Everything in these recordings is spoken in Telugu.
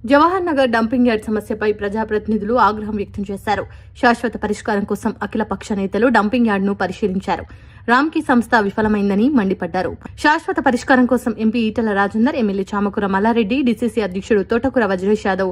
జవహర్ నగర్ డంపింగ్ యార్డ్ సమస్యపై ప్రజాప్రతినిధులు ఆగ్రహం వ్యక్తం చేశారు. శాశ్వత పరిష్కారం కోసం అఖిలపక్ష నేతలు డంపింగ్ యార్డ్ను పరిశీలించారు. రామ్కీ సంస్థ విఫలమైందని మండిపడ్డారు. శాశ్వత పరిష్కారం కోసం MP Etela Rajender, MLA Chamakura Mallareddy, DCC అధ్యక్షుడు Thotakura Vajresh Yadav,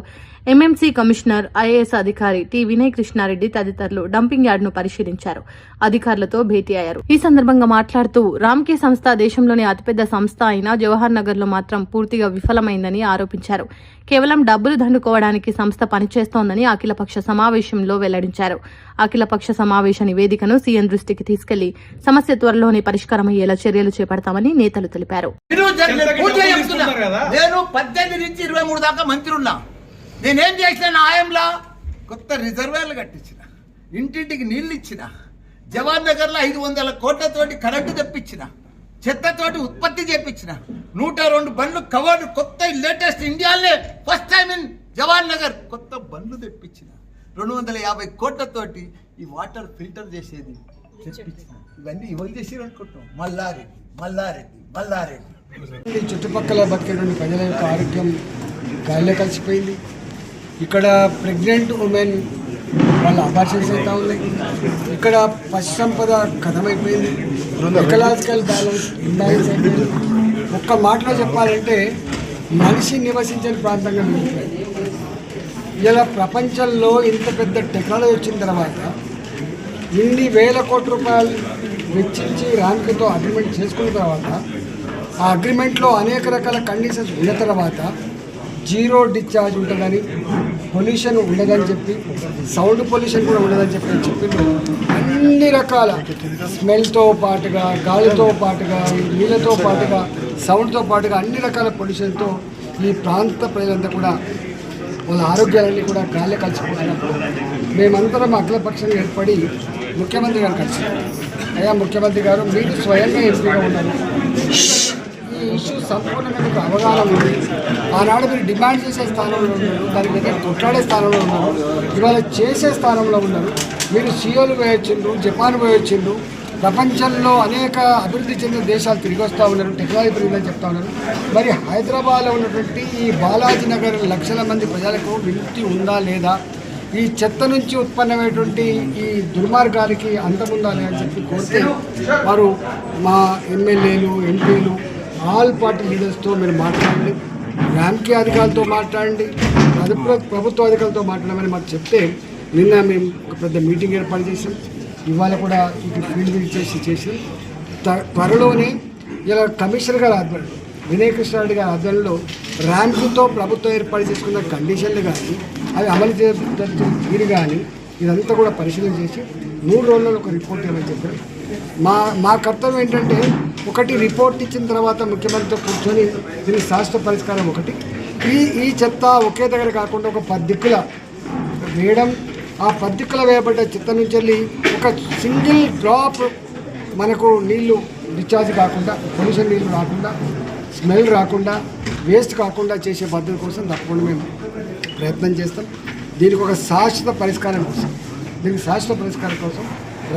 MMC commissioner, IAS అధికారి టి వినయ్ కృష్ణారెడ్డి తదితరులు డంపింగ్ యార్డ్ను పరిశీలించారు. అధికారులతో భేటీ అయ్యారు. ఈ సందర్భంగా మాట్లాడుతూ రామ్కీ సంస్థ దేశంలోనే అతిపెద్ద సంస్థ అయిన జవహర్ నగర్ లో మాత్రం పూర్తిగా విఫలమైందని ఆరోపించారు. కేవలం డబ్బులు దండుకోవడానికి సంస్థ పనిచేస్తోందని అఖిలపక్ష సమావేశంలో వెల్లడించారు. అఖిలపక్ష సమావేశ నివేదికను సీఎం దృష్టికి తీసుకెళ్లి సమస్య త్వరలోనే పరిష్కారమయ్యేలా చర్యలు చేపడతామని నేతలు తెలిపారు. నేను 18 నుంచి 23 దాకా మంత్రి ఉన్నా. నేనేం చేసిన నా ఆయంలా కొత్త రిజర్వాయర్లు కట్టించిన, ఇంటింటికి నీళ్లు ఇచ్చిన, జవహర్ నగర్ లో 500 కోట్లతోటి కరెంటు తెప్పించిన, చెత్తతోటి ఉత్పత్తి చేపించిన, 102 బండ్లు కవర్లు కొత్త లేటెస్ట్ ఇండియాలో first time in Jawahar Nagar కొత్త బండ్లు తెప్పించిన, 250 కోట్లతోటి ఈ వాటర్ ఫిల్టర్ చేసేది తెప్పించిన. ఇవన్నీ ఎవరు చేసారు అనుకుంటున్నాం? మల్లారెడ్డి. చుట్టుపక్కల బతికేటువంటి ప్రజల యొక్క ఆరోగ్యం గాలిలో కలిసిపోయింది. ఇక్కడ ప్రెగ్నెంట్ ఉమెన్ వాళ్ళ అబార్షన్స్ అవుతా ఉన్నాయి. ఇక్కడ పశు సంపద కథమైపోయింది. ఎకలాజికల్ ఇంబ్యాలెన్స్ అయిపోయింది. ఒక్క మాటలో చెప్పాలంటే మనిషి నివసించని ప్రాంతంగా మిగిలిపోయింది. ఇలా ప్రపంచంలో ఇంత పెద్ద టెక్నాలజీ వచ్చిన తర్వాత ఇన్ని వేల కోట్ల రూపాయలు వెచ్చించి రామ్కీతో అగ్రిమెంట్ చేసుకున్న తర్వాత ఆ అగ్రిమెంట్లో అనేక రకాల కండిషన్స్ ఉన్న తర్వాత జీరో డిశ్చార్జ్ ఉంటుందని, పొల్యూషన్ ఉండదని చెప్పి, సౌండ్ పొల్యూషన్ కూడా ఉండదని చెప్పిండ్రు. అన్ని రకాల స్మెల్తో పాటుగా, గాలితో పాటుగా, నీళ్ళతో పాటుగా, సౌండ్తో పాటుగా అన్ని రకాల పొల్యూషన్తో ఈ ప్రాంత ప్రజలంతా కూడా వాళ్ళ ఆరోగ్యాలన్నీ కూడా గాలి కలిసిపోతున్నప్పుడు మేమందరం అఖిలపక్షంగా ఏర్పడి ముఖ్యమంత్రి గారు కలిసినారు. అయ్యా ముఖ్యమంత్రి గారు, మీరు స్వయంగా ఎంపీగా ఉన్నారు, ఈ ఇష్యూ సంపూర్ణంగా మీకు అవగాహన ఉంది. ఆనాడు మీరు డిమాండ్ చేసే స్థానంలో ఉన్నారు, దాని మీద కొట్లాడే స్థానంలో ఉన్నారు, ఇవాళ చేసే స్థానంలో ఉన్నారు. మీరు సియోలు పోయొచ్చిండ్రు, జపాన్ పోయొచ్చిండ్రు, ప్రపంచంలో అనేక అభివృద్ధి చెందిన దేశాలు తిరిగి వస్తూ ఉన్నారు, టెక్నాలజీ పెరిగిందని చెప్తా ఉన్నారు. మరి హైదరాబాద్లో ఉన్నటువంటి ఈ బాలాజీ నగర్ లక్షల మంది ప్రజలకు విముక్తి ఉందా లేదా, ఈ చెత్త నుంచి ఉత్పన్నమైనటువంటి ఈ దుర్మార్గానికి అంతముందా అని చెప్పి కోరితే వారు మా ఎమ్మెల్యేలు, ఎంపీలు, ఆల్ పార్టీ లీడర్స్తో మీరు మాట్లాడండి, రామ్కీ అధికారులతో మాట్లాడండి, ప్రభుత్వ అధికారులతో మాట్లాడమని మాకు చెప్తే నిన్న మేము ఒక పెద్ద మీటింగ్ ఏర్పాటు చేసాం. ఇవాళ కూడా ఇది ఫీల్డ్ విజిట్ చేసి త్వరలోనే ఇలా కమిషనర్ గారి ఆధ్వర్యంలో, వినయ్ కృష్ణారెడ్డి గారి ఆధ్వర్యంలో రామ్కీతో ప్రభుత్వం ఏర్పాటు చేసుకున్న కండిషన్లు కానీ, అవి అమలు చేస్తున్న తీరు కానీ ఇదంతా కూడా పరిశీలన చేసి 3 రోజుల్లో ఒక రిపోర్ట్ ఇవ్వమని చెప్పారు. మా కర్తవ్యం ఏంటంటే, ఒకటి రిపోర్ట్ ఇచ్చిన తర్వాత ముఖ్యమంత్రితో కూర్చొని దీనికి శాశ్వత పరిష్కారం ఒకటి, ఈ చెత్త ఒకే దగ్గర కాకుండా ఒక 10 దిక్కుల వేయడం, ఆ 10 దిక్కుల వేయబడ్డ చెత్త నుంచి వెళ్ళి ఒక సింగిల్ డ్రాప్ మనకు నీళ్లు డిశ్చార్జ్ కాకుండా, పొల్యూషన్ నీళ్ళు రాకుండా, స్మెల్ రాకుండా, వేస్ట్ కాకుండా చేసే పద్ధతి కోసం తప్పకుండా మేము ప్రయత్నం చేస్తాం. దీనికి ఒక శాశ్వత పరిష్కారం కోసం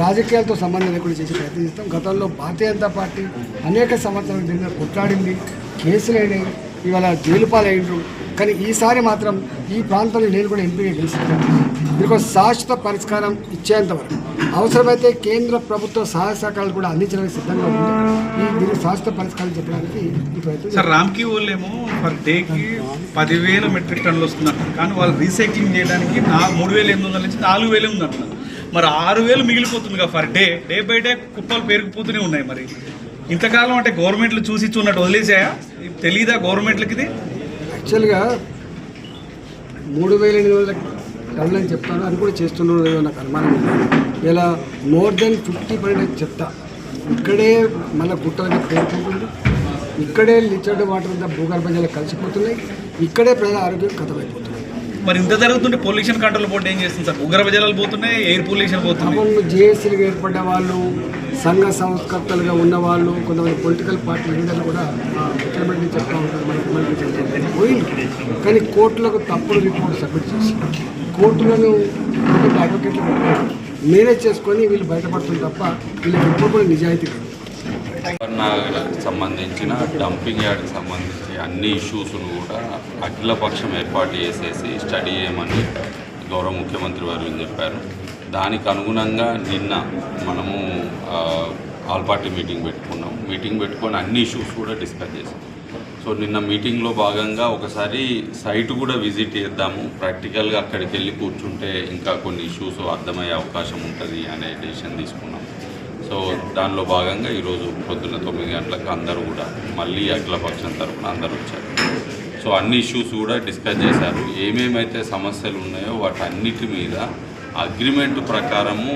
రాజకీయాలతో సంబంధం లేకుండా చేసే ప్రయత్నం చేస్తాం. గతంలో భారతీయ జనతా పార్టీ అనేక సంవత్సరాల కింద కొట్లాడింది, కేసులు అయినాయి, ఇవాళ జైలు పాలయ్యిండ్రు. కానీ ఈసారి మాత్రం ఈ ప్రాంతంలో నేను కూడా ఎంపీగా గెలిచాను. దీనికి శాశ్వత పరిష్కారం ఇచ్చేంతవరకు అవసరమైతే కేంద్ర ప్రభుత్వ సహాయ సహకారాలు కూడా అందించడానికి సిద్ధంగా ఉంది. దీనికి శాశ్వత పరిష్కారం చెప్పడానికి ఈ ప్రయత్నం. సార్, రామ్కీ వాళ్ళేమో పర్ డేకి 10,000 మెట్రిక్ టన్నులు వస్తున్నారు, కానీ వాళ్ళు రీసైక్లింగ్ చేయడానికి 3,800 నుంచి 4,000 ఉందంటున్నారు. మరి 6,000 మిగిలిపోతుందిగా పర్ డే బై డే కుప్పలు పెరిగిపోతూనే ఉన్నాయి. మరి ఇంతకాలం అంటే గవర్నమెంట్లు చూసి ఉన్నట్టు వదిలేసాయా? తెలీదా గవర్నమెంట్లకి ఇది? యాక్చువల్గా 3,800 టన్నులు అని చెప్తాను, అది కూడా చేస్తున్నారు నాకు అనుమానం ఉంది. ఇలా మోర్ దెన్ 50% చెత్త ఇక్కడే మళ్ళీ గుట్టలుగా పేరుకుంటుంది, ఇక్కడే లిటర్డ్ వాటర్ అంతా భూగర్భ జలాలు కలిసిపోతున్నాయి, ఇక్కడే ప్రజల ఆరోగ్యం కథమైపోతుంది. మరి ఇంత జరుగుతుంటే పొల్యూషన్ కంట్రోల్ బోర్డు ఏం చేస్తుంది సార్? భూగర్భ జలాలు పోతున్నాయి, ఎయిర్ పొల్యూషన్ పోతుంది. జేఏసీలుగా ఏర్పడ్డ వాళ్ళు, సంఘ సంస్కర్తలుగా ఉన్నవాళ్ళు, కొంతమంది పొలిటికల్ పార్టీ లీడర్లు కూడా ముఖ్యమంత్రి చెప్తా ఉంటారు, మనకి పోయింది. కానీ కోర్టులకు తప్పుడు రిపోర్ట్ సబ్మిట్ చేసి కోర్టులను అడ్వకేట్లు మేనేజ్ చేసుకొని వీళ్ళు బయటపడుతుంది తప్ప వీళ్ళకి ఎప్పుడు కూడా నిజాయితీ సంబంధించిన డంపింగ్ యార్డ్కి సంబంధించి అన్ని ఇష్యూస్ను కూడా అఖిలపక్షం ఏర్పాటు చేసేసి స్టడీ చేయమని గౌరవ ముఖ్యమంత్రి వారు చెప్పారు. దానికి అనుగుణంగా నిన్న మనము ఆల్ పార్టీ మీటింగ్ పెట్టుకున్నాం. మీటింగ్ పెట్టుకొని అన్ని ఇష్యూస్ కూడా డిస్కస్ చేసాం. సో నిన్న మీటింగ్లో భాగంగా ఒకసారి సైట్ కూడా విజిట్ చేద్దాము, ప్రాక్టికల్గా అక్కడికి వెళ్ళి కూర్చుంటే ఇంకా కొన్ని ఇష్యూస్ అర్థమయ్యే అవకాశం ఉంటుంది అనే డెసిషన్ తీసుకున్నాం. సో దానిలో భాగంగా ఈరోజు పొద్దున్న 9 గంటలకు అందరూ కూడా మళ్ళీ అఖిలపక్షం తరఫున అందరూ వచ్చారు. సో అన్ని ఇష్యూస్ కూడా డిస్కస్ చేశారు. ఏమేమైతే సమస్యలు ఉన్నాయో వాటన్నిటి మీద అగ్రిమెంట్ ప్రకారము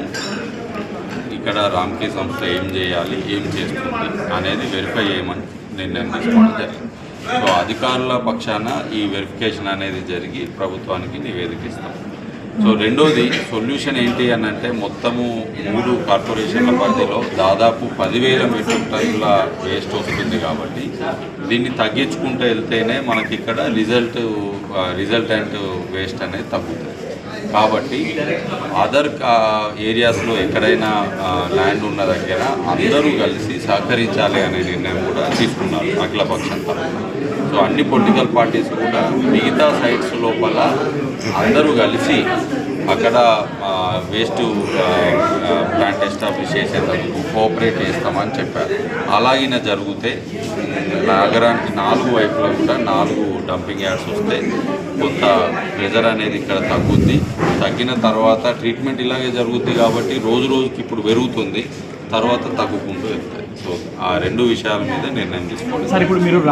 ఇక్కడ రామ్కీ సంస్థ ఏం చేయాలి, ఏం చేస్తుంది అనేది వెరిఫై చేయమని నిర్ణయం తీసుకోవడం జరిగింది. సో అధికారుల పక్షాన ఈ వెరిఫికేషన్ అనేది జరిగి ప్రభుత్వానికి నివేదిక ఇస్తాం. సో రెండోది సొల్యూషన్ ఏంటి అని అంటే మొత్తము 3 కార్పొరేషన్ల పరిధిలో దాదాపు 10,000 మెట్రిక్ టన్నుల వేస్ట్ వస్తుంది కాబట్టి దీన్ని తగ్గించుకుంటూ వెళ్తేనే మనకి ఇక్కడ రిజల్టెంట్ వేస్ట్ అనేది తగ్గుతుంది. కాబట్టి అదర్ ఏరియాస్లో ఎక్కడైనా ల్యాండ్ ఉన్న దగ్గర అందరూ కలిసి సహకరించాలి అనే నిర్ణయం కూడా తీసుకున్నారు అఖిలపక్షం తరఫున. సో అన్ని పొలిటికల్ పార్టీస్ కూడా మిగతా సైట్స్ లోపల అందరూ కలిసి అక్కడ వేస్ట్ ప్లాంట్ ఎస్టాబ్లిష్ చేసేందుకు కోఆపరేట్ చేస్తామని చెప్పారు. అలాగిన జరిగితే నగరానికి 4 వైపులో కూడా 4 డంపింగ్ యార్డ్స్ వస్తే కొంత ప్రెజర్ అనేది ఇక్కడ తగ్గుద్ది. తగ్గిన తర్వాత ట్రీట్మెంట్ ఇలాగే జరుగుద్ది కాబట్టి రోజుకి ఇప్పుడు పెరుగుతుంది, తర్వాత తగ్గుకుంటూ వెళ్తాయి. సో ఆ 2 విషయాల మీద నిర్ణయం తీసుకోండి. సార్ ఇప్పుడు మీరు